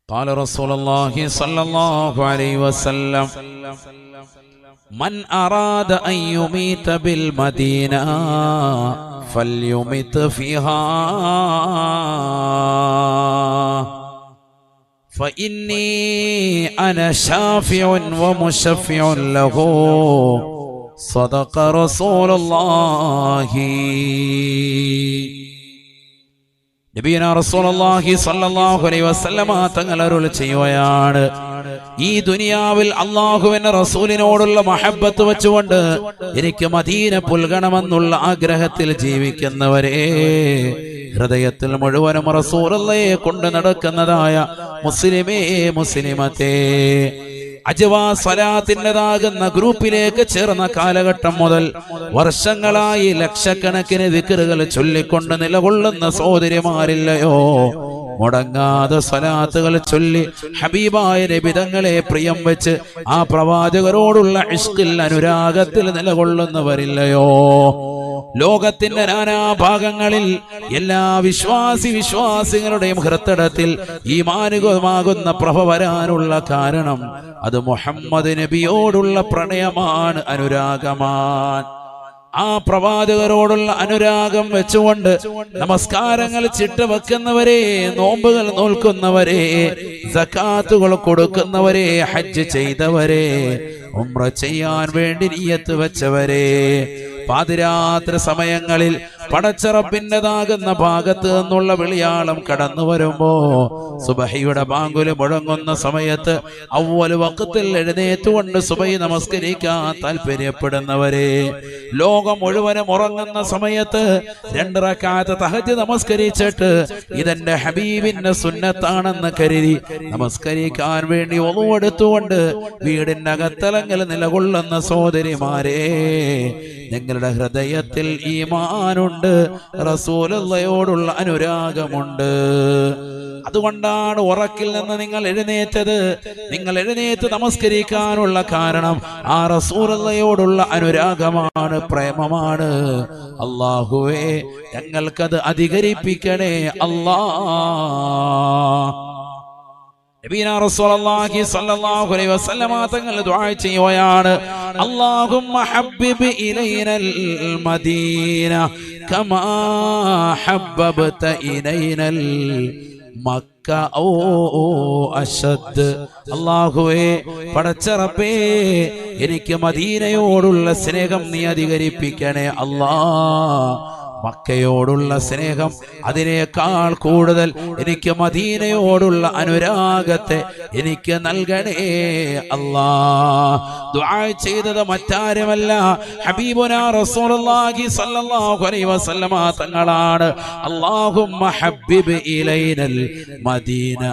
قال رسول الله صلى الله عليه وسلم من أراد أن يميت بالمدينة فليمت فيها فإني أنا شافع ومشفع له صدق رسول الله. നബിയന റസൂലുള്ളാഹി സ്വല്ലല്ലാഹു അലൈഹി വസല്ലമ തങ്ങൾ അരുൾ ചെയ്യുകയാണ്, ഈ ദുനിയാവിൽ അല്ലാഹുവിന്റെ റസൂലിനോടുള്ള മഹബ്ബത്ത് വെച്ചുകൊണ്ട് എനിക്ക് മദീന പുൽകണമെന്നുള്ള ആഗ്രഹത്തിൽ ജീവിക്കുന്നവരെ, ഹൃദയത്തിൽ മുഴുവനും റസൂലുള്ളാഹിയെ കൊണ്ട് നടക്കുന്നതായ മുസ്ലിമേ മുസ്ലിമത്തേ, അജ്വാ സ്വലാത്തിൻ്റെതാകുന്ന ഗ്രൂപ്പിലേക്ക് ചേർന്ന കാലഘട്ടം മുതൽ വർഷങ്ങളായി ലക്ഷക്കണക്കിന് ദിക്റുകൾ ചൊല്ലിക്കൊണ്ട് നിലകൊള്ളുന്ന സഹോദരിമാരില്ലയോ? മുടങ്ങാതെ സ്വലാത്തുകൾ ചൊല്ലി ഹബീബായ നബി തങ്ങളെ പ്രിയം വെച്ച് ആ പ്രവാചകരോടുള്ള ഇഷ്കിൽ അനുരാഗത്തിൽ നിലകൊള്ളുന്നവരില്ലയോ? ലോകത്തിന്റെ നാനാഭാഗങ്ങളിൽ എല്ലാ വിശ്വാസികളുടെയും ഹൃദയത്തിൽ ഈമാനുകമാകുന്ന പ്രഭ വരാനുള്ള കാരണം അത് മുഹമ്മദ് നബിയോടുള്ള പ്രണയമാണ്, അനുരാഗമാണ്. ആ പ്രവാചകരോടുള്ള അനുരാഗം വെച്ചുകൊണ്ട് നമസ്കാരങ്ങൾ ചിട്ടവെക്കുന്നവരെ, നോമ്പുകൾ നോൽക്കുന്നവരെ, സകാത്തുകൾ കൊടുക്കുന്നവരെ, ഹജ്ജ് ചെയ്തവരെ, ഉംറ ചെയ്യാൻ വേണ്ടി നിയ്യത്ത് വെച്ചവരെ, പാതിരാത്രി സമയങ്ങളിൽ പടച്ചറപ്പിൻ്റെതാകുന്ന ഭാഗത്ത് നിന്നുള്ള വിളിയാളം കടന്നു വരുമ്പോ സുബഹിയുടെ ബാങ്കുല് മുഴങ്ങുന്ന സമയത്ത് അവ്വൽ വഖത്തിൽ എഴുന്നേറ്റുകൊണ്ട് സുബഹി നമസ്കരിക്കാൻ താല്പര്യപ്പെടുന്നവരെ, ലോകം മുഴുവനും ഉറങ്ങുന്ന സമയത്ത് 2 റക്അത്ത് തഹജ്ജുദ് നമസ്കരിച്ചിട്ട് ഇതെന്റെ ഹബീബിന്റെ സുന്നത്താണെന്ന് കരുതി നമസ്കരിക്കാൻ വേണ്ടി ഒളു എടുത്തുകൊണ്ട് വീടിന്റെ അകത്തലങ്ങൾ നിലകൊള്ളുന്ന സഹോദരിമാരെ, നിങ്ങളുടെ ഹൃദയത്തിൽ ഈമാനുണ്ട്, റസൂലുള്ളാഹിയോടുള്ള അനുരാഗമുണ്ട്. അതുകൊണ്ടാണ് ഉറക്കിൽ നിന്ന് നിങ്ങൾ എഴുന്നേറ്റത്. നിങ്ങൾ എഴുന്നേറ്റ് നമസ്കരിക്കാനുള്ള കാരണം ആ റസൂലുള്ളാഹിയോടുള്ള അനുരാഗമാണ്, പ്രേമമാണ്. അല്ലാഹുവേ, ഞങ്ങൾക്കത് അധികരിപ്പിക്കണേ അല്ലാഹ്. നബിയനാ റസൂലുള്ളാഹി സ്വല്ലല്ലാഹു അലൈഹി വസല്ലമ തങ്ങൾ ദുആ ചെയ്യുകയാണ്, അല്ലാഹുമ്മ ഹബ്ബിബ് ഇലൈനൽ മദീന കമാ ഹബ്ബബ്ത ഇലൈനൽ മക്ക ഔ അശദ്. അല്ലാഹുവേ, പടച്ച റബ്ബേ, എനിക്ക് മദീനയോടുള്ള സ്നേഹം നീ അധികരിപ്പിക്കണേ അല്ലാഹ്. മക്കയോടുള്ള സ്നേഹം അതിനേക്കാൾ കൂടുതൽ എനിക്ക് മദീനയോടുള്ള അനുരാഗത്തെ എനിക്ക് നൽകണേ അല്ലാഹ്. ദുആ ചെയ്തത് മറ്റാരുമല്ല, ഹബീബുനാ റസൂലുള്ളാഹി സ്വല്ലല്ലാഹു അലൈഹി വസല്ലമ തങ്ങളാണ്. അല്ലാഹുമ്മ ഹബ്ബിബ് ഇലൈനൽ മദീന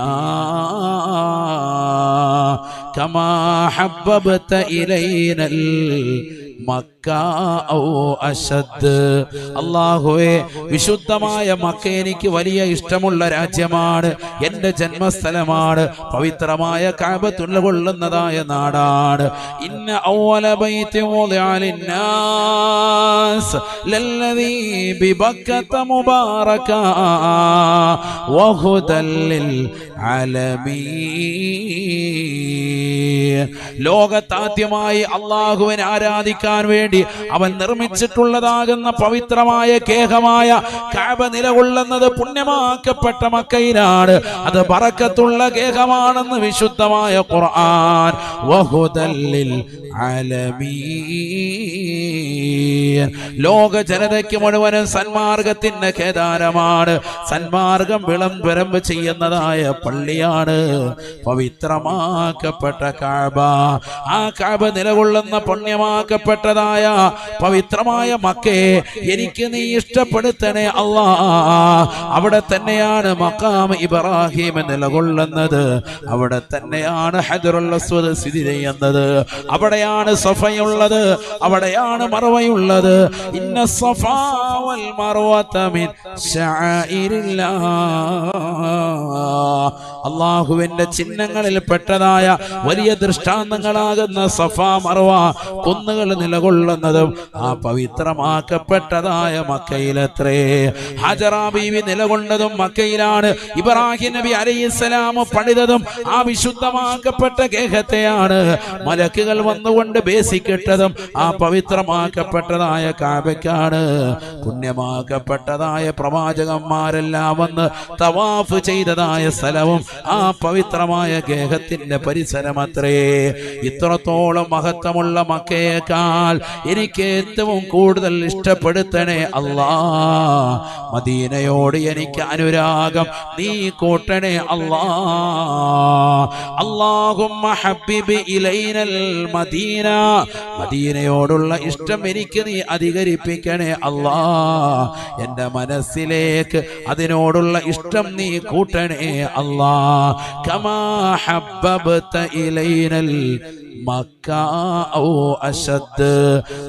കമാ ഹബ്ബബ്ത ഇലൈനൽ മക്ക ഔ അശദ്. അല്ലാഹുവേ, വിശുദ്ധമായ മക്ക എനിക്ക് വലിയ ഇഷ്ടമുള്ള രാജ്യമാണ്, എന്റെ ജന്മസ്ഥലമാണ്, പവിത്രമായ കഅബത്തുൽ കൊള്ളുന്നതായ നാടാണ്. ഇന്ന അവ്വല ബൈതി wudi'a ലിന്നാസ് ലല്ലദീ ബിബക്കത മുബാറക വഹുദൽ ലിൽ ആലമീൻ. ലോകത്താദ്യമായി അല്ലാഹുവിനെ ആരാധിക്കാൻ വേണ്ടി അവൻ നിർമ്മിച്ചിട്ടുള്ളതാകുന്ന പവിത്രമായ കേഹമായ കഅബ നിലകൊള്ളുന്നത് പുണ്യമാക്കപ്പെട്ട മക്കയിലാണ്. അത് ബറക്കത്തുള്ള കേഹമാണെന്ന് വിശുദ്ധമായ ഖുർആൻ. വഹുദൽ ലിൽ ആലമീൻ. ലോക ജനതയ്ക്ക് മുഴുവനും സന്മാർഗത്തിന്റെ കേദാരമാണ്, സന്മാർഗം വിളംബരം ചെയ്യുന്നതായ പള്ളിയാണ് പവിത്രമാക്കപ്പെട്ട കഅബ. ആ കഅബ നിലകൊള്ളുന്ന പുണ്യമാക്കപ്പെട്ടതായ പവിത്രമായ മക്കയെ എനിക്ക് നീ ഇഷ്ടപ്പെടുത്തണേ അല്ലാഹ്. അവിടെ തന്നെയാണ് മഖാം ഇബ്രാഹിം നിലകൊള്ളുന്നത്, അവിടെ തന്നെയാണ് ഹജറുൽ അസ്വദ് സ്ഥിതി ചെയ്യുന്നത്, അവിടെയാണ് സഫയുള്ളത്, അവിടെയാണ് മർവയുള്ളത്. ഇന്ന സഫാ വൽ മർവത മിൻ ശഅഇരില്ലാഹ്. അള്ളാഹുവിന്റെ ചിഹ്നങ്ങളിൽ പെട്ടതായ വലിയ ദൃഷ്ടാന്തങ്ങളാകുന്ന സഫാ മർവ കുന്നുകൾ നിലകൊള്ളുന്നതും ആ പവിത്രമാക്കപ്പെട്ടതായ മക്കയിലത്രേ. ഹജറ ബീവി നിലകൊണ്ടതും മക്കയിലാണ്. ഇബ്രാഹിം നബി അലൈഹിസ്സലാം പണിതതും ആ വിശുദ്ധമാക്കപ്പെട്ട ഗേഹത്തെയാണ്. മലക്കുകൾ വന്നുകൊണ്ട് ബേസിക്കിട്ടതും ആ പവിത്രമാക്കപ്പെട്ടതായ കാബയ്ക്കാണ്. പുണ്യമാക്കപ്പെട്ടതായ പ്രവാചകന്മാരെല്ലാം വന്ന് തവാഫ് ചെയ്തതായ സ്ഥലവും ആ പവിത്രമായ ഗേഹത്തിന്റെ പരിസരമത്രേ. ഇത്രത്തോളം മഹത്വമുള്ള മക്കയേക്കാൾ എനിക്ക് ഏറ്റവും കൂടുതൽ ഇഷ്ടപ്പെടുത്തണേ അല്ലാ. മദീനയോട് എനിക്ക് അനുരാഗം നീ കൂട്ടണേ അല്ലാ. അല്ലാഹുമ്മ ഹബ്ബിബ് ഇലൈനൽ മദീന, മദീനയോടുള്ള ഇഷ്ടം എനിക്ക് നീ അധികരിപ്പിക്കണേ അല്ലാ. എൻ്റെ മനസ്സിലേക്ക് അതിനോടുള്ള ഇഷ്ടം നീ കൂട്ടണേ അല്ലാ. കമാ ഹബ്ബബ്ത ഇലൈനൽ മക്ക ഔ അശദ്,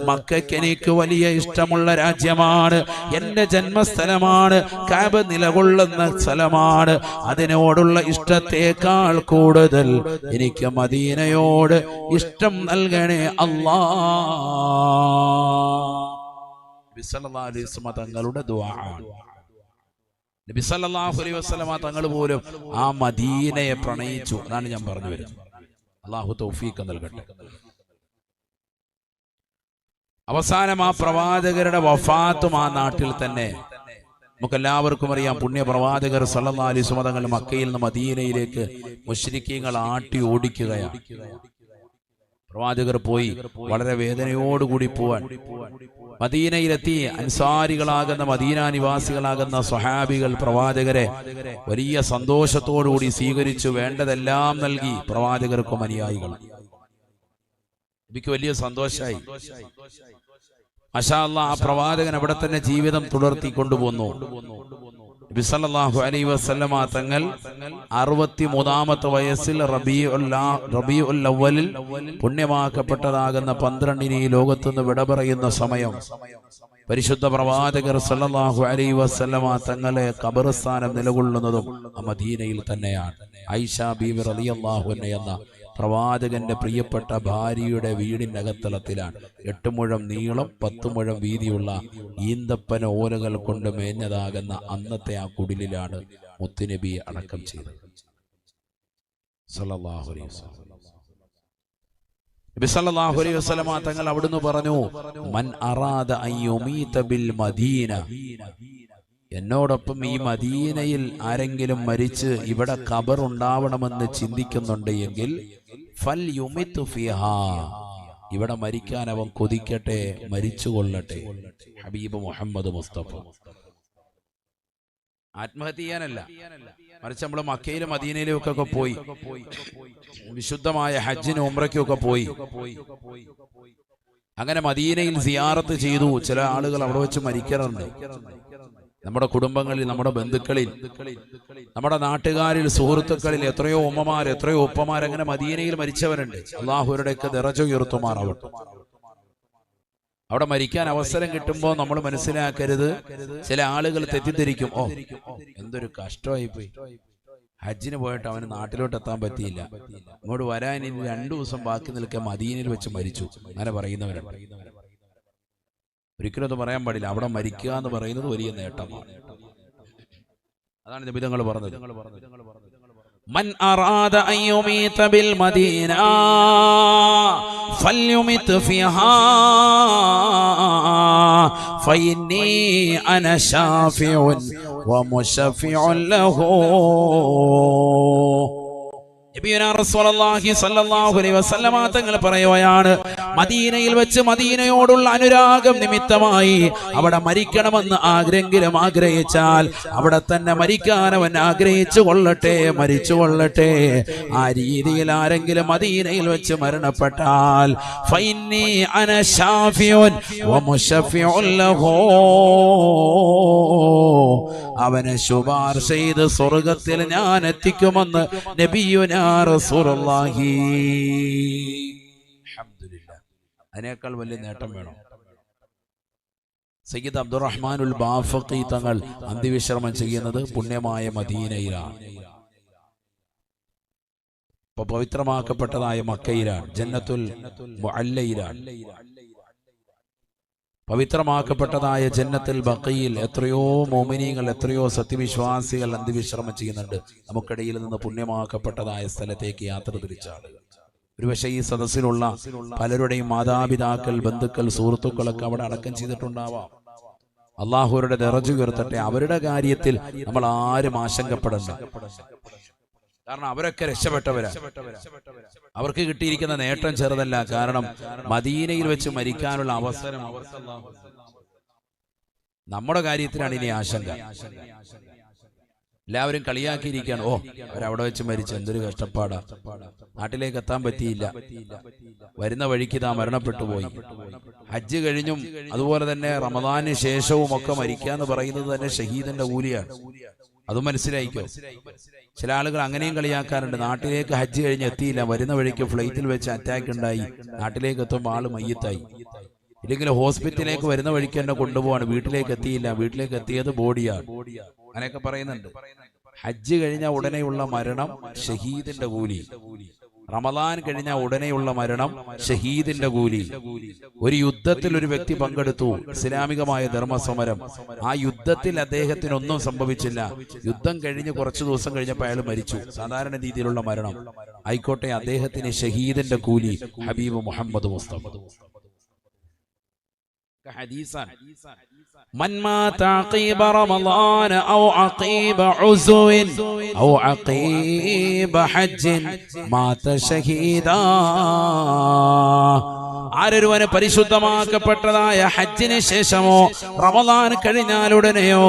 മക്കയ്ക്ക് എനിക്ക് വലിയ ഇഷ്ടമുള്ള രാജ്യമാണ്, എൻ്റെ ജന്മസ്ഥലമാണ്, കഅബ നിലകൊള്ളുന്ന സ്ഥലമാണ്. അതിനോടുള്ള ഇഷ്ടത്തേക്കാൾ കൂടുതൽ എനിക്ക് മദീനയോട് ഇഷ്ടം നൽകണേ അല്ലാ. നബി സല്ലല്ലാഹു അലൈഹി വസല്ലം തങ്ങളുടെ ദുആ ആണ്. നബി സല്ലല്ലാഹു അലൈഹി വസല്ലം തങ്ങൾ പോലും ആ മദീനയെ പ്രണയിച്ചു. അതാണ് ഞാൻ പറഞ്ഞു വരുന്നത്. അല്ലാഹു തൗഫീഖ് നൽകട്ടെ. അവസാനം ആ പ്രവാചകരുടെ വഫാത്തും ആ നാട്ടിൽ തന്നെ. നമുക്കെല്ലാവർക്കും അറിയാം, പുണ്യ പ്രവാചകർ സല്ലല്ലാഹു അലൈഹി വസല്ലം തങ്ങൾ മക്കയിൽ നിന്ന് മദീനയിലേക്ക് മുശ്രിക്കീങ്ങൾ ആട്ടി ഓടിക്കുകയാണ്. പ്രവാചകർ പോയി വളരെ വേദനയോടുകൂടി പോവാൻ മദീനയിലെത്തി. അൻസാരികളാകുന്ന മദീന നിവാസികളാകുന്ന സ്വഹാബികൾ പ്രവാചകരെ വലിയ സന്തോഷത്തോടുകൂടി സ്വീകരിച്ചു. വേണ്ടതെല്ലാം നൽകി പ്രവാചകർക്കും അനുയായികൾ. എനിക്ക് വലിയ സന്തോഷമായി. മാഷാ അല്ലാഹ്, ആ പ്രവാചകൻ അവിടെ തന്നെ ജീവിതം തുടർത്തി കൊണ്ടുപോന്നു. നബി സല്ലല്ലാഹു അലൈഹി വസല്ലമ തങ്ങൾ 63ാമത്തെ വയസ്സിൽ റബീഉൽ അവ്വലിൽ പുണ്യമാക്കപ്പെട്ടതാകുന്ന 12-ന് ഈ ലോകത്തുനിന്ന് വിട പറയുന്ന സമയം പരിശുദ്ധ പ്രവാചകർ സല്ലല്ലാഹു അലൈഹി വസല്ലമ തങ്ങളെ ഖബർസ്ഥാനം നിലകൊള്ളുന്നതും മദീനയിൽ തന്നെയാണ്. ആയിഷ ബീവി റളിയല്ലാഹു അൻഹ എന്ന പ്രവാചകന്റെ പ്രിയപ്പെട്ട ഭാര്യയുടെ വീടിന്റെ അകത്തളത്തിലാണ്. 8 മുഴം നീളം 10 മുഴം വീതിയുള്ള ഈന്തപ്പന ഓലകൾ കൊണ്ട് മേഞ്ഞതാകുന്ന അന്നത്തെ ആ കുടിലിലാണ് മുത്തുനബിയെ അടക്കം ചെയ്തത് സല്ലല്ലാഹു അലൈഹി വസല്ലം. നബി സല്ലല്ലാഹു അലൈഹി വസല്ലം തങ്ങൾ അവിടുന്ന് പറഞ്ഞു, മൻ അറാദ അൻ യുമീത ബിൽ മദീന, എന്നോടൊപ്പം ഈ മദീനയിൽ ആരെങ്കിലും മരിച്ച് ഇവിടെ ഖബർ ഉണ്ടാവണമെന്ന് ചിന്തിക്കുന്നുണ്ട് എങ്കിൽ ഫൽ യുമിതു ഫിഹാ, ഇവിടെ മരിക്കാൻ അവൻ കൊതിക്കട്ടെ, മരിച്ചുകൊള്ളട്ടെ. ഹബീബ് മുഹമ്മദ് മുസ്തഫ. ആത്മഹത്യ ചെയ്യാനല്ല, മറിച്ച് നമ്മൾ മക്കയിലും മദീനയിലും ഒക്കെ പോയി വിശുദ്ധമായ ഹജ്ജിനും ഉംറയ്ക്കും ഒക്കെ പോയി. അങ്ങനെ മദീനയിൽ സിയാറത്ത് ചെയ്തു. ചില ആളുകൾ അവിടെ വെച്ച് മരിക്കാറുണ്ട്. നമ്മുടെ കുടുംബങ്ങളിൽ, നമ്മുടെ ബന്ധുക്കളിൽ, നമ്മുടെ നാട്ടുകാരിൽ, സുഹൃത്തുക്കളിൽ എത്രയോ ഉമ്മമാർ, എത്രയോ ഉപ്പമാർ അങ്ങനെ മദീനയിൽ മരിച്ചവരുണ്ട്. അള്ളാഹുരുടെയൊക്കെ ദറജ ഉയർത്തുമാറാവട്ടെ. അവിടെ മരിക്കാൻ അവസരം കിട്ടുമ്പോൾ നമ്മൾ മനസ്സിലാക്കരുത്, ചില ആളുകൾ തെറ്റിദ്ധരിക്കും, ഓ എന്തൊരു കഷ്ടമായി പോയി, ഹജ്ജിന് പോയിട്ട് അവന് നാട്ടിലോട്ട് എത്താൻ പറ്റിയില്ല, ഇങ്ങോട്ട് വരാൻ ഇനി 2 ദിവസം ബാക്കി നിൽക്കാൻ മദീനയിൽ വെച്ച് മരിച്ചു, അങ്ങനെ പറയുന്നവരുണ്ട്. ഒരിക്കലും അത് പറയാൻ പാടില്ല. അവിടെ മരിക്കുക എന്ന് പറയുന്നത് വലിയ നേട്ടമാണ്. അതാണ് നബിതങ്ങൾ പറഞ്ഞത്. മൻ അറാദ അൻ യുമീത ബിൽ മദീന ഫൽയുമിത് ഫിഹാ ഫഇന്നി അന ശാഫിഉൻ വമുശഫിഉൻ ലഹു. നബിയുനാ റസൂലുള്ളാഹി സ്വല്ലല്ലാഹു അലൈഹി വസല്ലമ തങ്ങൾ പറയുകയാണ്, മദീനയിൽ വെച്ച് മദീനയോടുള്ള അനുരാഗം നിമിത്തമായി അവിടെ മരിക്കണമെന്ന് ആരെങ്കിലും ആഗ്രഹിച്ചാൽ അവിടെ തന്നെ മരിക്കാൻ അവൻ ആഗ്രഹിച്ചു കൊള്ളട്ടെ, മരിച്ചു കൊള്ളട്ടെ. ആ രീതിയിൽ ആരെങ്കിലും മദീനയിൽ വെച്ച് മരണപ്പെട്ടാൽ ഫഇന്നി അന ശാഫിഉൻ വമുശഫിഉൻ ലഹു, അവനെ ശുപാർശ ചെയ്ത് സ്വർഗത്തിൽ ഞാൻ എത്തിക്കുമെന്ന് നബിയുനാ റസൂലുള്ളാഹി. അൽഹംദുലില്ലാഹ്, അതിനേക്കാൾ വലിയ നേട്ടം വേണം? സയ്യിദ് അബ്ദുറഹ്മാനുൽ ബാഫഖി തങ്ങൾ അന്ത്യവിശ്രമം ചെയ്യുന്നത് പുണ്യമായ മദീനയിലാണ്. അപ്പൊ പവിത്രമാക്കപ്പെട്ടതായ മക്കയിലാണ്, ജന്നത്തുൽ മുഅല്ലയിലാണ്. പവിത്രമാക്കപ്പെട്ടതായ ജന്നത്തുൽ ബഖയിൽ എത്രയോ മോമിനീങ്ങൾ, എത്രയോ സത്യവിശ്വാസികൾ അന്ത്യവിശ്രമം ചെയ്യുന്നുണ്ട്. നമുക്കിടയിൽ നിന്ന് പുണ്യമാക്കപ്പെട്ടതായ സ്ഥലത്തേക്ക് യാത്ര തിരിച്ച ആളുകൾ. ഒരുപക്ഷെ ഈ സദസ്സിലുള്ള പലരുടെയും മാതാപിതാക്കൾ, ബന്ധുക്കൾ, സുഹൃത്തുക്കളൊക്കെ അവിടെ അടക്കം ചെയ്തിട്ടുണ്ടാവാം. അള്ളാഹുവരുടെ ദറജ ഉയർത്തട്ടെ. അവരുടെ കാര്യത്തിൽ നമ്മൾ ആരും ആശങ്കപ്പെടണ്ട. കാരണം അവരൊക്കെ രക്ഷപ്പെട്ടവരാണ്. അവർക്ക് കിട്ടിയിരിക്കുന്ന നേട്ടം ചെറുതല്ല. കാരണം മദീനയിൽ വെച്ച് മരിക്കാനുള്ള അവസരം നമ്മുടെ കാര്യത്തിലാണ് ഇനി ആശങ്ക. എല്ലാവരും കളിയാക്കിയിരിക്കുകയാണ്. ഓ, അവരവിടെ വെച്ച് മരിച്ചു, എന്തൊരു കഷ്ടപ്പാടാ, നാട്ടിലേക്ക് എത്താൻ പറ്റിയില്ല, വരുന്ന വഴിക്ക് ഇതാ മരണപ്പെട്ടു പോയി. ഹജ്ജ് കഴിഞ്ഞും അതുപോലെ തന്നെ റമദാന് ശേഷവും ഒക്കെ മരിക്കാന്ന് പറയുന്നത് തന്നെ ഷഹീദിന്റെ കൂലിയാണ്. അതും മനസ്സിലായിക്കോ. ചില ആളുകൾ അങ്ങനെയും കളിയാക്കാറുണ്ട്. നാട്ടിലേക്ക് ഹജ്ജ് കഴിഞ്ഞ് എത്തിയില്ല, വരുന്ന വഴിക്ക് ഫ്ലൈറ്റിൽ വെച്ച് അറ്റാക്ക് ഉണ്ടായി, നാട്ടിലേക്ക് എത്തുമ്പോൾ ആള് മയ്യത്തായി. ഇല്ലെങ്കിൽ ഹോസ്പിറ്റലിലേക്ക് വരുന്ന വഴിക്ക് എന്നെ കൊണ്ടുപോവാണ്, വീട്ടിലേക്ക് എത്തിയില്ല, വീട്ടിലേക്ക് എത്തിയത് ബോഡിയാണ്. അങ്ങനെയൊക്കെ പറയുന്നുണ്ട്. ഹജ്ജ് കഴിഞ്ഞ ഉടനെയുള്ള മരണം ഷഹീദിന്റെ കൂലി. റമദാൻ കഴിഞ്ഞ ഉടനെയുള്ള മരണം ഷഹീദിന്റെ കൂലി. ഒരു യുദ്ധത്തിൽ ഒരു വ്യക്തി പങ്കെടുത്തു, ഇസ്ലാമികമായ ധർമ്മസമരം. ആ യുദ്ധത്തിൽ അദ്ദേഹത്തിനൊന്നും സംഭവിച്ചില്ല. യുദ്ധം കഴിഞ്ഞ് കുറച്ചു ദിവസം കഴിഞ്ഞപ്പോൾ അയാൾ മരിച്ചു. സാധാരണ രീതിയിലുള്ള മരണം ആയിക്കോട്ടെ, അദ്ദേഹത്തിന് ഷഹീദിന്റെ കൂലി. ഹബീബ് മുഹമ്മദ് മുസ്തഫ ഹദീസാൻ من مات عقيب رمضان أو عقيب عزو أو عقيب حج مات شهيدا. ആരൊരുവന് പരിശുദ്ധമാക്കപ്പെട്ടതായ ഹജ്ജിന് ശേഷമോ റമദാൻ കഴിഞ്ഞാലുടനെയോ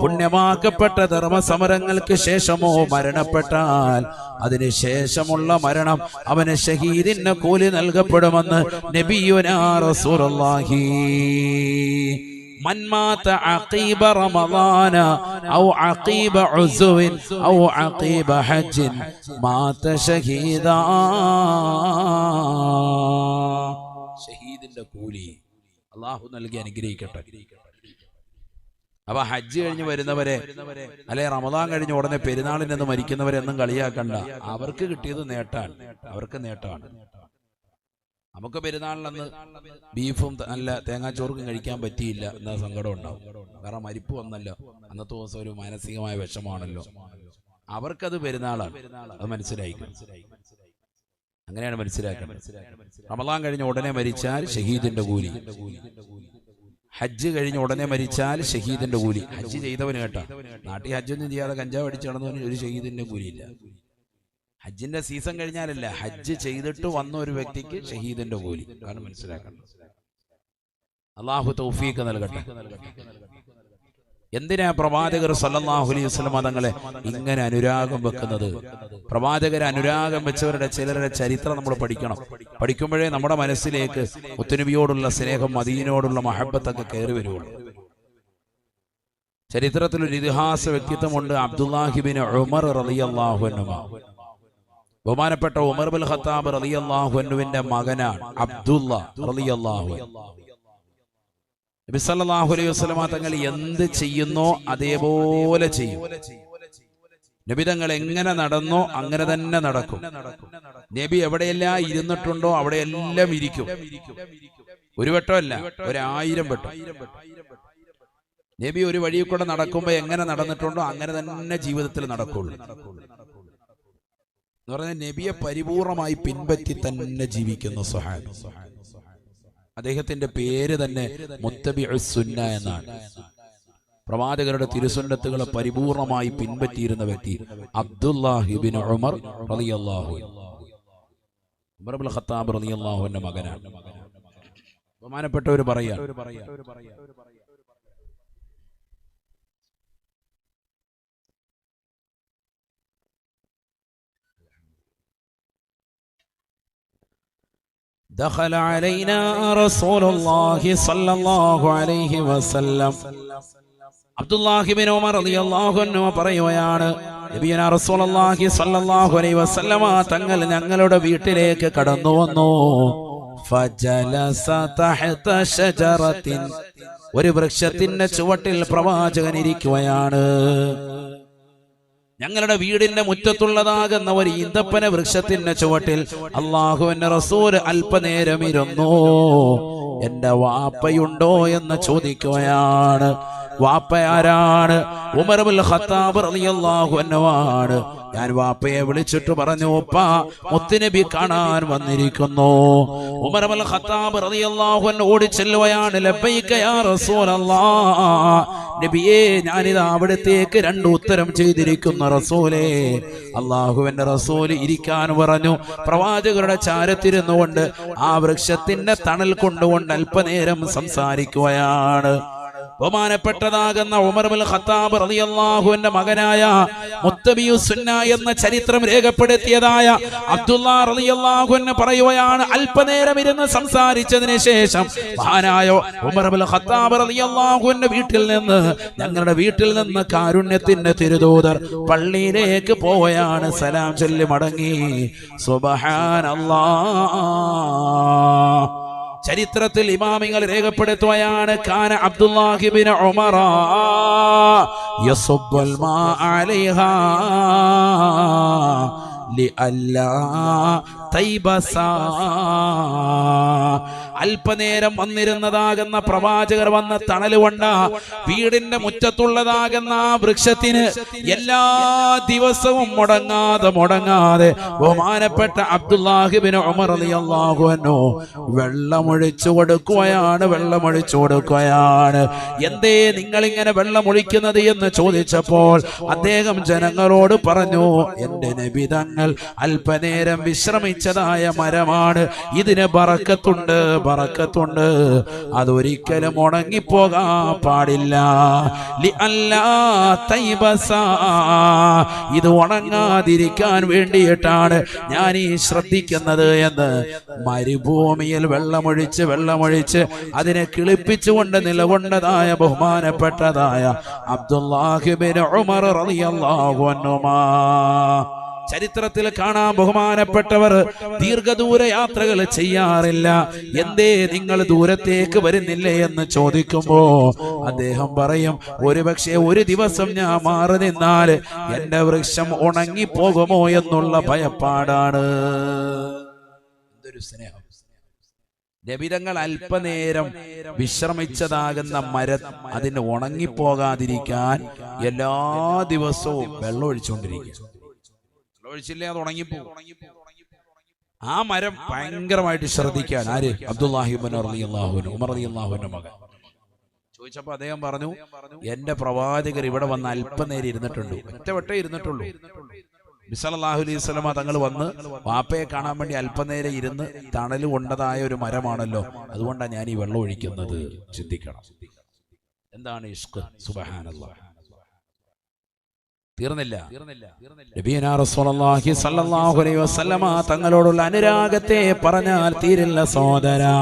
പുണ്യമാക്കപ്പെട്ട ധർമ്മസമരങ്ങൾക്ക് ശേഷമോ മരണപ്പെട്ടാൽ അതിനുശേഷമുള്ള മരണം അവന് ഷഹീദിന് കൂലി നൽകപ്പെടുമെന്ന് നബിയുനാ റസൂലുള്ളാഹി. من مات عقيب رمضان أو عقيب عزو أو عقيب حج مات شهيدا. ഷഹീദിന്റെ കൂലി അല്ലാഹു നൽകി അനുഗ്രഹിക്കട്ടെ. അപ്പൊ ഹജ്ജ് കഴിഞ്ഞ് വരുന്നവരെ, അല്ലെ റമദാൻ കഴിഞ്ഞ് ഉടനെ പെരുന്നാളിനെന്ന് മരിക്കുന്നവരെ ഒന്നും കളിയാക്കണ്ട. അവർക്ക് കിട്ടിയത് നേട്ടാണ്, അവർക്ക് നേട്ടമാണ്. നമുക്ക് പെരുന്നാളിനന്ന് ബീഫും നല്ല തേങ്ങാച്ചോറും കഴിക്കാൻ പറ്റിയില്ല എന്ന സങ്കടം ഉണ്ടാവും. കാരണം മരിപ്പ് വന്നല്ലോ, അന്നത്തെ ദിവസം ഒരു മാനസികമായ വിഷമാണല്ലോ. അവർക്കത് പെരുന്നാളാണ്, അത് മനസ്സിലായിക്കും. അങ്ങനെയാണ് മനസ്സിലാക്കേണ്ടത്. റമദാൻ കഴിഞ്ഞ ഉടനെ മരിച്ചാൽ ഷഹീദിന്റെ കൂലി. ഹജ്ജ് കഴിഞ്ഞ ഉടനെ മരിച്ചാൽ ഷഹീദിന്റെ കൂലി. ഹജ്ജ് ചെയ്തവന് കേട്ടാ, നാട്ടിൽ ഹജ്ജൊന്നും ചെയ്യാതെ കഞ്ചാവ് അടിച്ചു നടന്നവന് ഒരു ഷഹീദിന്റെ കൂലിയില്ല. ഹജ്ജിന്റെ സീസൺ കഴിഞ്ഞാലല്ല, ഹജ്ജ് ചെയ്തിട്ട് വന്ന ഒരു വ്യക്തിക്ക് ഷഹീദിന്റെ കൂലി. കാരണം മനസ്സിലാക്കണം. അല്ലാഹു തൗഫീഖ് നൽകട്ടെ. എന്തിനാ പ്രവാചകർ സല്ലല്ലാഹു അലൈഹി വസല്ലം തങ്ങളെ ഇങ്ങനെ അനുരാഗം വെക്കുന്നത്? പ്രവാചകർ അനുരാഗം വെച്ചവരുടെ ചിലരുടെ ചരിത്രം നമ്മൾ പഠിക്കണം. പഠിക്കുമ്പോഴേ നമ്മുടെ മനസ്സിലേക്ക് മുത്തുനബിയോടുള്ള സ്നേഹം, മദീനയോടുള്ള മഹബത്തൊക്കെ കയറി വരുള്ളൂ. ചരിത്രത്തിലൊരു ഇതിഹാസ വ്യക്തിത്വമുണ്ട്, അബ്ദുല്ലാഹി ബിൻ ഉമർ റളിയല്ലാഹു അൻഹു. ബഹുമാനപ്പെട്ട ഉമർ ബിൻ ഖത്താബ് റളിയല്ലാഹു അൻഹുവിന്റെ മകനാണ് അബ്ദുല്ല റളിയല്ലാഹു അൻഹു. നബി സല്ലല്ലാഹു അലൈഹി വസല്ലം തങ്ങൾ എന്ത് ചെയ്യുന്നോ അതേപോലെ ചെയ്യും. നബി തങ്ങൾ എങ്ങനെ നടന്നോ അങ്ങനെ തന്നെ നടക്കും. നബി എവിടെയെല്ലാം ഇരുന്നിട്ടുണ്ടോ അവിടെയെല്ലാം ഇരിക്കും. ഒരു വട്ടമല്ല, 1000 വട്ടം. നബി ഒരു വഴിയിൽ കൂടെ നടക്കുമ്പോൾ എങ്ങനെ നടന്നിട്ടുണ്ടോ അങ്ങനെ തന്നെ ജീവിതത്തിൽ നടക്കുള്ളൂ എന്ന് പറഞ്ഞാൽ നബിയെ പരിപൂർണമായി പിൻപറ്റി തന്നെ ജീവിക്കുന്ന സ്വഹാബി. അദ്ദേഹത്തിന്റെ പേര് തന്നെ മുത്തബിഉസ് സുന്ന എന്നാണ്. പ്രവാചകരുടെ തിരുസുന്നത്തുകളെ പരിപൂർണമായി പിൻപറ്റിയിരുന്ന വ്യക്തി അബ്ദുല്ലാഹി ഇബ്നു ഉമർ റളിയല്ലാഹു അൻഹു. ഉമർ ഇബ്നുൽ ഖത്താബ് റളിയല്ലാഹു അൻഹു മകനാണ്. ബഹുമാനപ്പെട്ടവർ പറയാ, دخل علينا رسول الله صلى الله عليه وسلم. അബ്ദുല്ലാഹി ഇബ്നു ഉമർ റളിയല്ലാഹു അൻഹു പറയുകയാണ്, നബിയനാ റസൂലുള്ളാഹി സ്വല്ലല്ലാഹു അലൈഹി വസല്ലമ തങ്ങൾ ഞങ്ങളുടെ വീട്ടിലേക്ക് കടന്നു വന്നു. ഫജലസ തഹത ഷജറത്തിൻ, ഒരു വൃക്ഷത്തിന്റെ ചുവട്ടിൽ പ്രവാചകൻ ഇരിക്കുകയാണ്. ഞങ്ങളുടെ വീടിന്റെ മുറ്റത്തുള്ളതാകുന്ന ഒരു ഈന്തപ്പന വൃക്ഷത്തിന്റെ ചുവട്ടിൽ അള്ളാഹുവിന്റെ റസൂൽ അല്പനേരം ഇരുന്നു. എന്റെ വാപ്പയുണ്ടോ എന്ന് ചോദിക്കുകയാണ്. വാപ്പ ആരാണ്? ഉമർ ഇബ്നുൽ ഖത്താബ് റളിയല്ലാഹു അൻഹു ആണ്. ഞാൻ വാപ്പയെ വിളിച്ചിട്ട് പറഞ്ഞു, ഉപ്പാ മുത്തുനബി കാണാൻ വന്നിരിക്കുന്നു. ഉമർ ഇബ്നുൽ ഖത്താബ് റളിയല്ലാഹു അൻഹു ഓടി ചെല്ലുകയാണ്. ലബ്ബൈക യാ റസൂലല്ലാഹ്, നബിയേ ഞാനിതാ അവിടത്തേക്ക് 2 ഉത്തരം ചെയ്തിരിക്കുന്നു റസൂലേ. അള്ളാഹുവിന്റെ റസൂൽ ഇരിക്കാൻ പറഞ്ഞു. പ്രവാചകരുടെ ചാരത്തിരുന്നുകൊണ്ട് ആ വൃക്ഷത്തിന്റെ തണൽ കൊണ്ടുകൊണ്ട് അല്പനേരം സംസാരിക്കുകയാണ്. ബഹുമാനപ്പെട്ടതാകുന്ന ഉമർ ഇബ്നുൽ ഖത്താബ് റളിയല്ലാഹുവിന്റെ മകനായ മുത്തബിയുസ് സുന്ന എന്ന ചരിത്രം രേഖപ്പെടുത്തിയതായ അബ്ദുല്ലാ റളിയല്ലാഹു അൻഹു പറയുകയാണ്, അല്പനേരം ഇരുന്ന് സംസാരിച്ചതിന് ശേഷം മഹാനായ ഉമർ ഇബ്നുൽ ഖത്താബ് റളിയല്ലാഹു അൻഹു വീട്ടിൽ നിന്ന്, ഞങ്ങളുടെ വീട്ടിൽ നിന്ന് കാരുണ്യത്തിന്റെ തിരുദൂതർ പള്ളിയിലേക്ക് പോവുകയാണ്. സലാം ചൊല്ലി മടങ്ങി. സുബ്ഹാനല്ലാഹ്. ചരിത്രത്തിൽ ഇമാമിങ്ങൾ രേഖപ്പെടുത്തുകയാണ്, കാന അബ്ദുല്ലാഹി ഇബ്നു ഉമർ യസുബ്ബുൽ മാ അലൈഹാ ലിഅല്ലാ തൈബസാ. അല്പനേരം വന്നിരുന്നതാകുന്ന പ്രവാചകർ വന്ന തണല് കൊണ്ട വീടിന്റെ മുറ്റത്തുള്ളതാകുന്ന ആ വൃക്ഷത്തിന് എല്ലാ ദിവസവും മുടങ്ങാതെ ബഹുമാനപ്പെട്ട അബ്ദുല്ലാഹി ഇബ്നു ഉമർ റളിയല്ലാഹു അൻഹു വെള്ളമൊഴിച്ചു കൊടുക്കുകയാണ്. എന്തേ നിങ്ങൾ ഇങ്ങനെ വെള്ളമൊഴിക്കുന്നത് എന്ന് ചോദിച്ചപ്പോൾ അദ്ദേഹം ജനങ്ങളോട് പറഞ്ഞു, എന്റെ നബി തങ്ങൾ അല്പനേരം വിശ്രമിച്ചതായ മരമാണ്, ഇതിന് ബറക്കത്തുണ്ട്, അതൊരിക്കലും ഉണങ്ങിപ്പോകാൻ പാടില്ല. ഇത് ഉണങ്ങാതിരിക്കാൻ വേണ്ടിയിട്ടാണ് ഞാൻ ഈ ശ്രദ്ധിക്കുന്നത് എന്ന് മരുഭൂമിയിൽ വെള്ളമൊഴിച്ച് അതിനെ കിളിപ്പിച്ചുകൊണ്ട് നിലകൊണ്ടതായ ബഹുമാനപ്പെട്ടതായ അബ്ദുല്ലാഹി ഇബ്നു ഉമർ റളിയല്ലാഹു അൻഹുമാ. ചരിത്രത്തിൽ കാണാൻ ബഹുമാനപ്പെട്ടവർ ദീർഘദൂര യാത്രകൾ ചെയ്യാറില്ല. എന്തേ നിങ്ങൾ ദൂരത്തേക്ക് വരുന്നില്ലേ എന്ന് ചോദിക്കുമ്പോ അദ്ദേഹം പറയും, ഒരുപക്ഷെ ഒരു ദിവസം ഞാൻ മാറി നിന്നാൽ എന്റെ വൃക്ഷം ഉണങ്ങിപ്പോകുമോ എന്നുള്ള ഭയപ്പാടാണ്. എന്തൊരു സ്നേഹം! നബിതങ്ങൾ അല്പനേരം വിശ്രമിച്ചതാകുന്ന മരം അതിന് ഉണങ്ങിപ്പോകാതിരിക്കാൻ എല്ലാ ദിവസവും വെള്ളം ഒഴിച്ചുകൊണ്ടിരിക്കുക. ഒഴിച്ചില്ലേ അത് ഉണങ്ങിപ്പോകും. ആ മരം ഭയങ്കരമായിട്ട് ശ്രദ്ധിക്കാൻ ആര്? അബ്ദുല്ലാഹി ഇബ്നു റളിയല്ലാഹു അൻഹു, ഉമർ റളിയല്ലാഹു അൻഹു മകൻ. ചോദിച്ചപ്പോ അദ്ദേഹം പറഞ്ഞു, എന്റെ പ്രവാചകർ ഇവിടെ വന്ന് അല്പനേരം ഇരുന്നിട്ടുണ്ട്, ഒറ്റവട്ടേ ഇരുന്നിട്ടുള്ളൂ. നബി സല്ലല്ലാഹു അലൈഹി വസല്ലമ തങ്ങൾ വന്ന് വാപ്പയെ കാണാൻ വേണ്ടി അല്പനേരം ഇരുന്ന് തണല് കൊണ്ടതായ ഒരു മരമാണല്ലോ, അതുകൊണ്ടാണ് ഞാൻ ഈ വെള്ളം ഒഴിക്കുന്നത്. ചിന്തിക്കണം, എന്താണ് ഇഷ്ഖ്! സുബ്ഹാനല്ലാഹ്. തീർന്നില്ല. നബിയനാ റസൂലുള്ളാഹി സ്വല്ലല്ലാഹു അലൈഹി വസല്ലമ തങ്ങളോടുള്ള അനുരാഗത്തെ പറഞ്ഞാൽ തീരില്ല സഹോദരാ.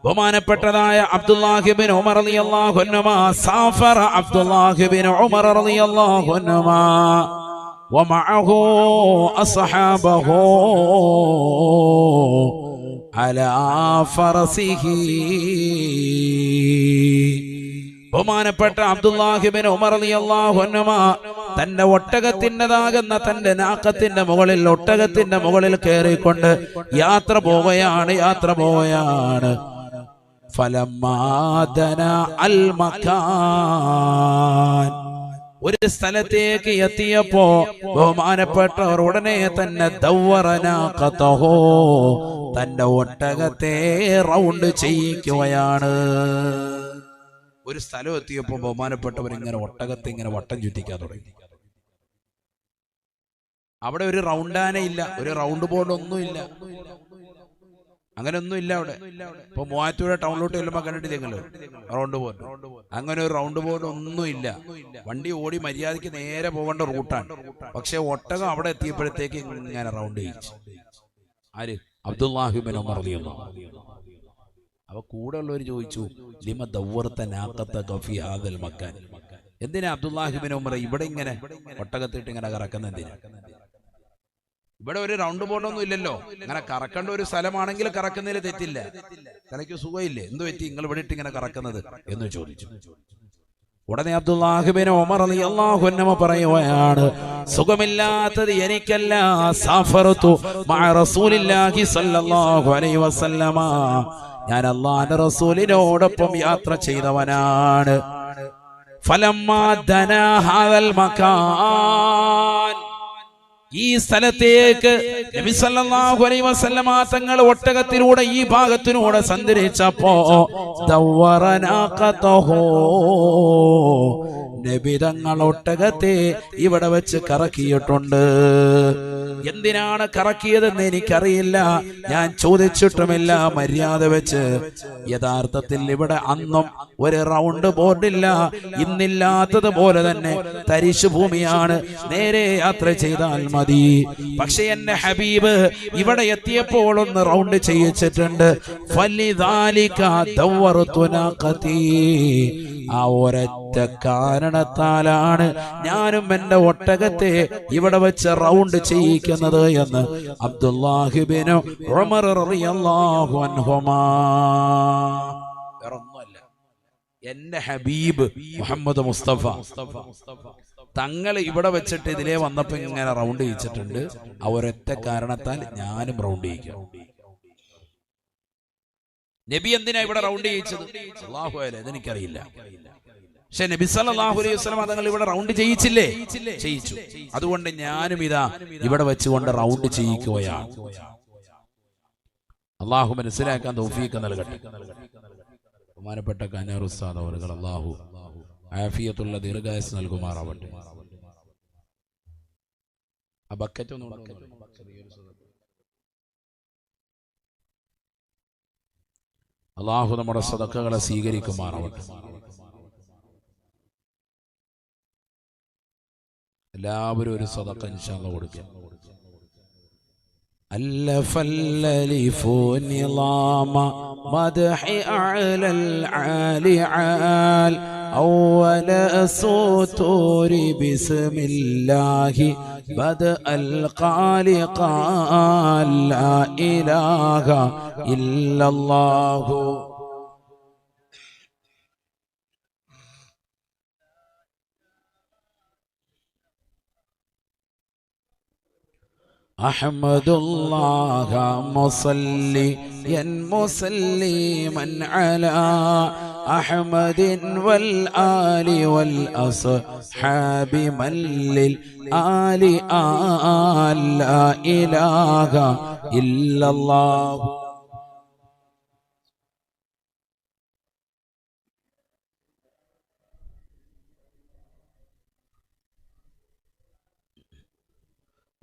ബഹുമാനപ്പെട്ടതായ അബ്ദുല്ലാഹി ഇബ്നു ഉമർ റളിയല്ലാഹു അൻഹുമാ സാഫറ അബ്ദുല്ലാഹി ഇബ്നു ഉമർ റളിയല്ലാഹു അൻഹുമാ വമഅഹു അസ്ഹാബഹു അലാ ഫറസിഹി. ബഹുമാനപ്പെട്ട അബ്ദുല്ലാഹി ഇബ്നു ഉമർ റളിയല്ലാഹു അൻഹുമാ തന്റെ ഒട്ടകത്തിൻ്റെതാകുന്ന തന്റെ നാക്കത്തിന്റെ മുകളിൽ, ഒട്ടകത്തിന്റെ മുകളിൽ കയറിക്കൊണ്ട് യാത്ര പോവുകയാണ്. ഫലമ്മാ ദനാ അൽ മകാൻ, ഒരു സ്ഥലത്തേക്ക് എത്തിയപ്പോ ബഹുമാനപ്പെട്ടവർ ഉടനെ തന്നെ ദവ്വറനാഖതഹു, തന്റെ ഒട്ടകത്തെ റൗണ്ട് ചെയ്യിക്കുകയാണ്. ഒരു സ്ഥലം എത്തിയപ്പോ ബഹുമാനപ്പെട്ടവർ ഇങ്ങനെ ഒട്ടകത്തെ ഇങ്ങനെ വട്ടം ചുറ്റിക്കാൻ തുടങ്ങി. അവിടെ ഒരു റൗണ്ടാനയില്ല, ഒരു റൗണ്ട് ബോർഡ് ഒന്നുമില്ല, അങ്ങനെ ഒന്നുമില്ല അവിടെ. ഇപ്പൊ മൂവാറ്റുപുഴ ടൗണിലോട്ട് ചെല്ലുമ്പോ കണ്ടിട്ടില്ലെങ്കിലോ റൗണ്ട് ബോർഡ്, അങ്ങനെ ഒരു റൗണ്ട് ബോർഡ് ഒന്നുമില്ല. വണ്ടി ഓടി മര്യാദയ്ക്ക് നേരെ പോകേണ്ട റൂട്ടാണ്. പക്ഷെ ഒട്ടകം അവിടെ എത്തിയപ്പോഴത്തേക്ക് ഇങ്ങനെ റൗണ്ട് ചെയ്യിച്ചു. ആര്? അബ്ദുല്ലാഹി ഇബ്നു ഉമർ റളിയല്ലാഹു അൻഹു. അവ കൂടെ ഉള്ളവർ ചോദിച്ചു, ലിമ ദവ്വറത നാഖതക ഫീ ഹാദൽ മക്കാൻ, എന്തിനാ അബ്ദുല്ലാഹി ഇബ്നു ഉമർ ഇവിടെ ഇങ്ങനെ ഒട്ടകത്തിട്ട് ഇങ്ങനെ കറക്കുന്നത് എന്തിനാ? ഇവിടെ ഒരു റൗണ്ട് ബോർഡൊന്നും ഇല്ലല്ലോ, ഇങ്ങനെ കറക്കേണ്ട ഒരു സ്ഥലമാണെങ്കിൽ കറക്കുന്നതിൽ തെറ്റില്ല, തനിക്ക് സുഖമില്ലേ, എന്ത് പറ്റി നിങ്ങൾ ഇവിടെ ഇട്ട് ഇങ്ങനെ കറക്കുന്നത് എന്ന് ചോദിച്ചു. ഉടനെ അബ്ദുല്ലാഹി ബിൻ ഉമർ റളിയല്ലാഹു അൻഹു പറയുകയാണ്, സുഖമില്ലാത്തത് എനിക്കല്ല, സഫറതു മഅ റസൂലില്ലാഹി സ്വല്ലല്ലാഹു അലൈഹി വസല്ലമ, ഞാൻ അല്ലാഹുവിന്റെ റസൂലിനോടൊപ്പം യാത്ര ചെയ്തവനാണ്. ഫലമ്മാ ദനാ ഹാദൽ മകാൻ, ഈ സ്ഥലത്തേക്ക് നബി സല്ലല്ലാഹു അലൈഹി വസല്ലമ തങ്ങൾ ഒട്ടകത്തിലൂടെ ഈ ഭാഗത്തിലൂടെ സഞ്ചരിച്ചപ്പോ ദവറനാഖതഹു, നബി തങ്ങൾ ഒട്ടകത്തെ ഇവിടെ വെച്ച് കറക്കിയിട്ടുണ്ട്. എന്തിനാണ് കറക്കിയതെന്ന് എനിക്കറിയില്ല, ഞാൻ ചോദിച്ചിട്ടുമില്ല. മര്യാദ വെച്ച് യഥാർത്ഥത്തിൽ ഇവിടെ അന്നും ഒരു റൗണ്ട് ബോർഡില്ല, ഇന്നില്ലാത്തതുപോലെ തന്നെ തരിശു ഭൂമിയാണ്, നേരെ യാത്ര ചെയ്താൽ മതി. പക്ഷെ എന്റെ ഹബീബ് ഇവിടെ എത്തിയപ്പോൾ ഒന്ന് റൗണ്ട് ചെയ്യിച്ചിട്ടുണ്ട്. ഫലിദാലിക ദവറതു നാഖതി, ആ ഒരൊറ്റ കാരണത്താലാണ് ഞാനും എന്റെ ഒട്ടകത്തെ ഇവിടെ വെച്ച് റൗണ്ട് ചെയ്യിക്കുന്നത് എന്ന് അബ്ദുല്ലാഹി ബിൻ ഉമർ റളിയല്ലാഹു അൻഹുമാ. വേറൊന്നുമല്ല, എന്റെ ഹബീബ് മുഹമ്മദ് മുസ്തഫ തങ്ങൾ ഇവിടെ വെച്ചിട്ട് ഇതിലേ വന്നപ്പോ ഇങ്ങനെ റൗണ്ട് ചെയ്യിച്ചിട്ടുണ്ട്. ആ ഒരൊറ്റ കാരണത്താൽ ഞാനും റൗണ്ട് ചെയ്യിക്കാം. നബി എന്തിനാ ഇവിടെ റൗണ്ട് ചെയ്യിച്ചത്? അല്ലാഹു അലൈഹി, അതെനിക്കറിയില്ല. പക്ഷെ നബി സല്ലല്ലാഹു അലൈഹി വസല്ലം തങ്ങൾ ഇവിടെ റൗണ്ട് ചെയ്യിച്ചില്ലേ? ചെയ്യിച്ചു. അതുകൊണ്ട് ഞാനും ഇതാ ഇവിടെ വെച്ചുകൊണ്ട് റൗണ്ട് ചെയ്യിക്കുകയാണ്. അല്ലാഹു മനസ്സിലാക്കാൻ തൗഫീഖ് നൽകട്ടെ. ബഹുമാനപ്പെട്ട കനാർ ഉസ്താദ് അവറുകൾ അല്ലാഹു ആഫിയത്തുള്ള ദീർഘായുസ്സ് നൽകുമാറാവട്ടെ. ആ ബക്കറ്റ് ഒന്ന് അല്ലാഹു നമ്മുടെ സദഖകളെ സ്വീകരിക്കുമാറാവട്ടെ. എല്ലാവരും ഒരു സദഖ ഇൻഷാ അല്ലാഹ് കൊടുക്കുക. അല്ലഫല്ലലിഫു നിളാമ മദ്ഹി അഅലൽ ആലിആൽ അവല സൂതൂരി ബിസ്മില്ലാഹി ബദഅൽ ഖാലിഖാൽ ലാ ഇലാഹ ഇല്ലല്ലാഹു അഹ്മദുല്ലാഹ മുസല്ലിയൻ മുസല്ലിമൻ അലാ അഹ്മദിൻ വൽ ആലി വൽ അസ്ഹാബി മല്ലിൽ ആലി ലാ ഇലാഹ ഇല്ലല്ലാഹു.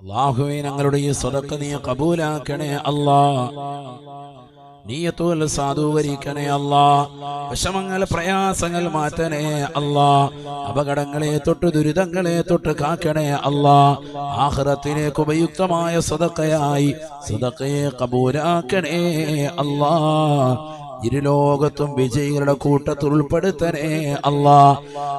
അല്ലാഹുവേ, ഞങ്ങളുടെ ഈ സദഖ നീ ഖബൂലാക്കണേ അല്ലാ. നിയ്യത്തുൽ സാധൂകരിക്കണേ അല്ലാ. വിഷമങ്ങൾ പ്രയാസങ്ങൾ മാറ്റണേ അല്ലാ. അപകടങ്ങളെ തൊട്ട് ദുരിതങ്ങളെ തൊട്ട് കാക്കണേ അല്ലാ. ആഖിറത്തിലേക്ക് ഉപയുക്തമായ സദഖയായി സദഖയെ ഖബൂലാക്കണേ അല്ലാ. ഇരുലോകത്തും വിജയികളുടെ കൂട്ടത്തിൽ ഉൾപ്പെടുത്തണേ അല്ലാ.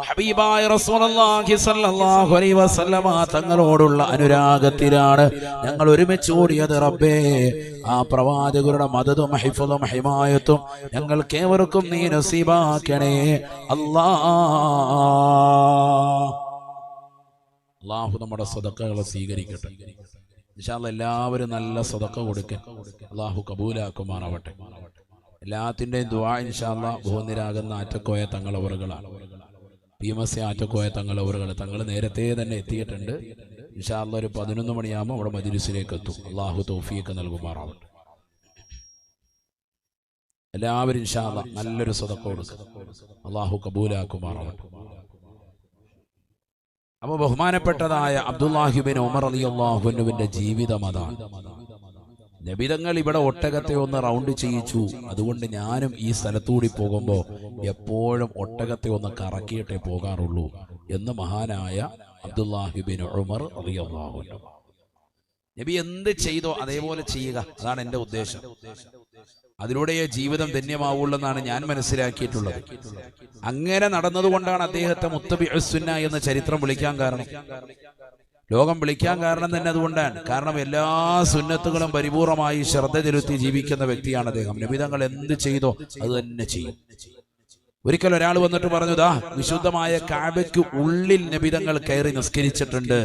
ഹബീബായ റസൂലുള്ളാഹി സ്വല്ലല്ലാഹു അലൈഹി വസല്ലമ തങ്ങളോടുള്ള അനുരാഗത്തിലാണ് ഞങ്ങൾ ഒരുമിച്ച് കൂടിയത്. റബ്ബേ, ആ പ്രവാചകരുടെ മദദും ഹിഫ്ളും ഹിമായത്തും ഞങ്ങൾക്കേവർക്കും നീ നസീബാക്കണേ അല്ലാ. അല്ലാഹു നമ്മുടെ സദഖകളെ സ്വീകരിക്കട്ടെ. ഇൻഷാ അല്ലാഹ് എല്ലാവരും നല്ല സദഖ കൊടുക്കാൻ അല്ലാഹു കബൂലാക്കുമാറാവട്ടെ. എല്ലാത്തിൻ്റെയും ദുആ ഇൻഷാ അല്ലാഹ് ബഹുനിരാകുന്ന ആറ്റക്കോയ തങ്ങളവറുകളാണ്. PMC ആറ്റക്കോയ തങ്ങളവറുകൾ തങ്ങൾ നേരത്തെ തന്നെ എത്തിയിട്ടുണ്ട്. ഇൻഷാ അല്ലാഹ് ഒരു 11 മണിയാകുമ്പോൾ അവിടെ മജ്ലിസിലേക്ക് എത്തും. അല്ലാഹു തൗഫീഖ് നൽകുമാറാവട്ടെ. എല്ലാവരും ഇൻഷാ അല്ലാഹ് നല്ലൊരു സദഖ കൊടുക്കുക. അല്ലാഹു കബൂലാക്കുമാറാവട്ടെ. അപ്പോൾ ബഹുമാനപ്പെട്ടതായ അബ്ദുല്ലാഹി ബിൻ ഉമർ റളിയല്ലാഹു അൻഹുവിന്റെ ജീവിതം അതാണ്. നബിതങ്ങൾ ഇവിടെ ഒട്ടകത്തെ ഒന്ന് റൗണ്ട് ചെയ്യിച്ചു. അതുകൊണ്ട് ഞാനും ഈ സ്ഥലത്തൂടി പോകുമ്പോൾ എപ്പോഴും ഒട്ടകത്തെ ഒന്ന് കറക്കിയിട്ടേ പോകാറുള്ളൂ എന്ന് മഹാനായ അബ്ദുല്ലാഹി ബിൻ ഉമർ റളിയല്ലാഹു അൻഹു. നബി എന്ത് ചെയ്തോ അതേപോലെ ചെയ്യുക, അതാണ് എൻ്റെ ഉദ്ദേശം. അതിലൂടെ ജീവിതം ധന്യമാവുള്ളെന്നാണ് ഞാൻ മനസ്സിലാക്കിയിട്ടുള്ളത്. അങ്ങനെ നടന്നതുകൊണ്ടാണ് അദ്ദേഹത്തെ മുത്തബിഉസ് സുന്ന എന്ന ചരിത്രം വിളിക്കാൻ കാരണം, ലോകം വിളിക്കാൻ കാരണം തന്നെ അതുകൊണ്ടാണ്. കാരണം എല്ലാ സുന്നത്തുകളും പരിപൂർണമായി ശ്രദ്ധ ചെലുത്തി ജീവിക്കുന്ന വ്യക്തിയാണ് അദ്ദേഹം. നബി തങ്ങൾ എന്ത് ചെയ്തോ അത് തന്നെ ചെയ്യും. ഒരിക്കൽ ഒരാൾ വന്നിട്ട് പറഞ്ഞു, ദാ വിശുദ്ധമായ കഅബയ്ക്ക് ഉള്ളിൽ നബി തങ്ങൾ കയറി നിസ്കരിച്ചിട്ടുണ്ട്.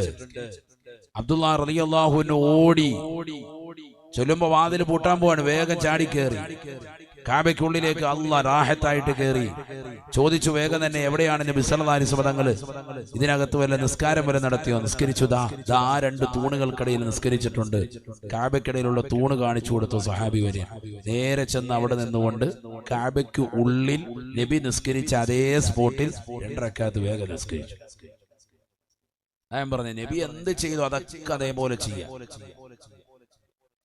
അബ്ദുല്ലാഹ് റളിയല്ലാഹു അൻഹു ഓടി ചൊല്ലുമ്പോ വാതിൽ പൂട്ടാൻ പോവാണ്, വേഗം ചാടി കയറി കഅബയ്ക്കുള്ളിലേക്ക്. അല്ലാഹ് റാഹത്തായിട്ട് കയറി ചോദിച്ചു വേഗം തന്നെ, എവിടെയാണ് നബി സല്ലല്ലാഹു അലൈഹി വസല്ലം തങ്ങൾ ഇതിനകത്ത് വല്ല നിസ്കാരം വരെ നടത്തിയോ? നിസ്കരിച്ചു. ദാ രണ്ട് തൂണുകൾക്കിടയിൽ നിസ്കരിച്ചിട്ടുണ്ട്. കഅബയ്ക്കിടയിലുള്ള തൂണ് കാണിച്ചു കൊടുത്തു സഹാബി വരെ. നേരെ ചെന്ന് അവിടെ നിന്നുകൊണ്ട് കഅബയ്ക്ക് ഉള്ളിൽ നബി നിസ്കരിച്ച അതേ സ്പോട്ടിൽ 2 റക്അത്ത് വേഗം നിസ്കരിച്ചു. ഞാൻ പറഞ്ഞു, നബി എന്ത് ചെയ്തു അതൊക്കെ അതേപോലെ ചെയ്യാം.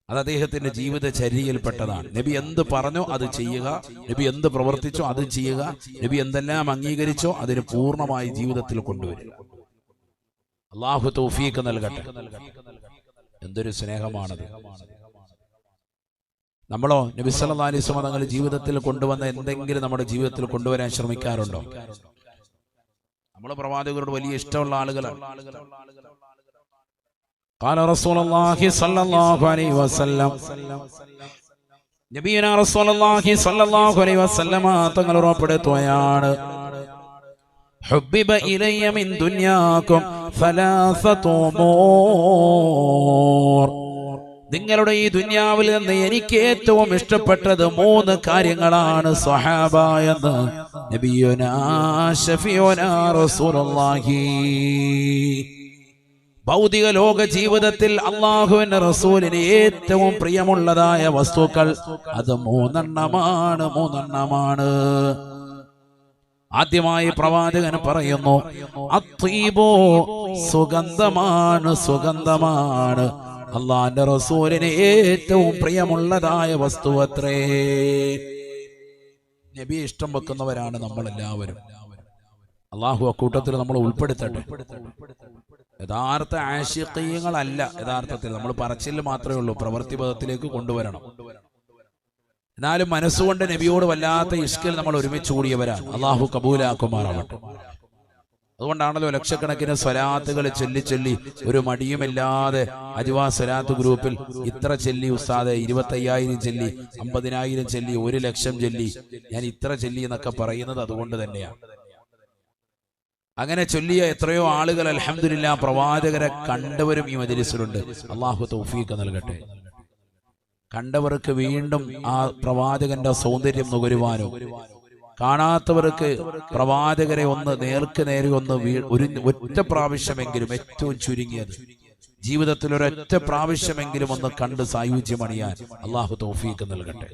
അത് അദ്ദേഹത്തിന്റെ ജീവിതചര്യയിൽപ്പെട്ടതാണ്. നബി എന്ത് പറഞ്ഞോ അത് ചെയ്യുക, നബി എന്ത് പ്രവർത്തിച്ചോ അത് ചെയ്യുക, നബി എന്തെല്ലാം അംഗീകരിച്ചോ അതിന് പൂർണ്ണമായി ജീവിതത്തിൽ കൊണ്ടുവരിക. അല്ലാഹു തൗഫീഖ് നൽകട്ടെ. എന്തൊരു സ്നേഹമാണത്. നമ്മളോ നബി സല്ലല്ലാഹു അലൈഹി വസല്ലം തങ്ങൾ ജീവിതത്തിൽ കൊണ്ടുവന്ന എന്തെങ്കിലും നമ്മുടെ ജീവിതത്തിൽ കൊണ്ടുവരാൻ ശ്രമിക്കാറുണ്ടോ? നമ്മൾ പ്രവാചകരോട് വലിയ ഇഷ്ടമുള്ള ആളുകളാണ്. قال رسول الله صلى الله عليه وسلم നബിയുനാ റസൂലുള്ളാഹി സ്വല്ലല്ലാഹു അലൈഹി വസല്ലം തങ്ങൾ ഉറപ്പെടുത്തുകയാണ്, ഹുബ്ബിബ ഇലയ്യ മിൻ ദുനിയാകും സലാസതു ഉമൂർ. നിങ്ങളുടെ ഈ ദുനിയാവിൽ നിന്ന് എനിക്ക് ഏറ്റവും ഇഷ്ടപ്പെട്ടത് 3 കാര്യങ്ങളാണ് സ്വഹാബ എന്ന് നബിയുനാ ശഫീഉനാ റസൂലുള്ളാഹി. ഭൗതിക ലോക ജീവിതത്തിൽ അല്ലാഹുവിന്റെ റസൂലിന് ഏറ്റവും പ്രിയമുള്ളതായ വസ്തുക്കൾ അത് 3 എണ്ണമാണ്. ആദ്യമായി പ്രവാചകൻ പറയുന്നു, അത്വീബോ സുഗന്ധമാണ്. അല്ലാഹുവിന്റെ റസൂലിന് ഏറ്റവും പ്രിയമുള്ളതായ വസ്തു അത്രേ. നബിയെ ഇഷ്ടം വെക്കുന്നവരാണ് നമ്മളെല്ലാവരും. അല്ലാഹു അക്കൂട്ടത്തിൽ നമ്മൾ ഉൾപ്പെടുത്തട്ടെ. യഥാർത്ഥ ആശിഖീങ്ങളല്ല, യഥാർത്ഥത്തിൽ നമ്മൾ പറച്ചിൽ മാത്രമേ ഉള്ളൂ, പ്രവൃത്തി പദത്തിലേക്ക് കൊണ്ടുവരണം. എന്നാലും മനസ്സുകൊണ്ട് നബിയോട് വല്ലാത്ത ഇഷ്കിൽ നമ്മൾ ഒരുമിച്ച് കൂടിയവരാണ്. അള്ളാഹു കബൂലാക്കുമാറാവട്ടെ. അതുകൊണ്ടാണല്ലോ ലക്ഷക്കണക്കിന് സ്വലാത്തുകൾ ചൊല്ലി ഒരു മടിയുമില്ലാതെ അജ്വാ സ്വലാത്ത് ഗ്രൂപ്പിൽ ഇത്ര ചൊല്ലി ഉസ്താദെ, 25,000 ചൊല്ലി, 50,000 ചൊല്ലി, 1,00,000 ചൊല്ലി, ഞാൻ ഇത്ര ചൊല്ലി എന്നൊക്കെ പറയുന്നത് അതുകൊണ്ട് തന്നെയാണ്. അങ്ങനെ ചൊല്ലിയ എത്രയോ ആളുകൾ അൽഹംദുലില്ലാഹ് പ്രവാചകരെ കണ്ടവരും ഈ മജ്‌ലിസിലുണ്ട്. അല്ലാഹു തൗഫീഖ് നൽകട്ടെ. കണ്ടവർക്ക് വീണ്ടും ആ പ്രവാചകന്റെ സൗന്ദര്യം നുകരുവാനോ, കാണാത്തവർക്ക് പ്രവാചകരെ ഒന്ന് നേർക്ക് നേരെ ഒന്ന് ഒറ്റ പ്രാവശ്യമെങ്കിലും, ഏറ്റവും ചുരുങ്ങിയത് ജീവിതത്തിൽ ഒരൊറ്റ പ്രാവശ്യമെങ്കിലും ഒന്ന് കണ്ട് സായുജ്യമണിയാൻ അല്ലാഹു തൗഫീഖ് നൽകട്ടെ.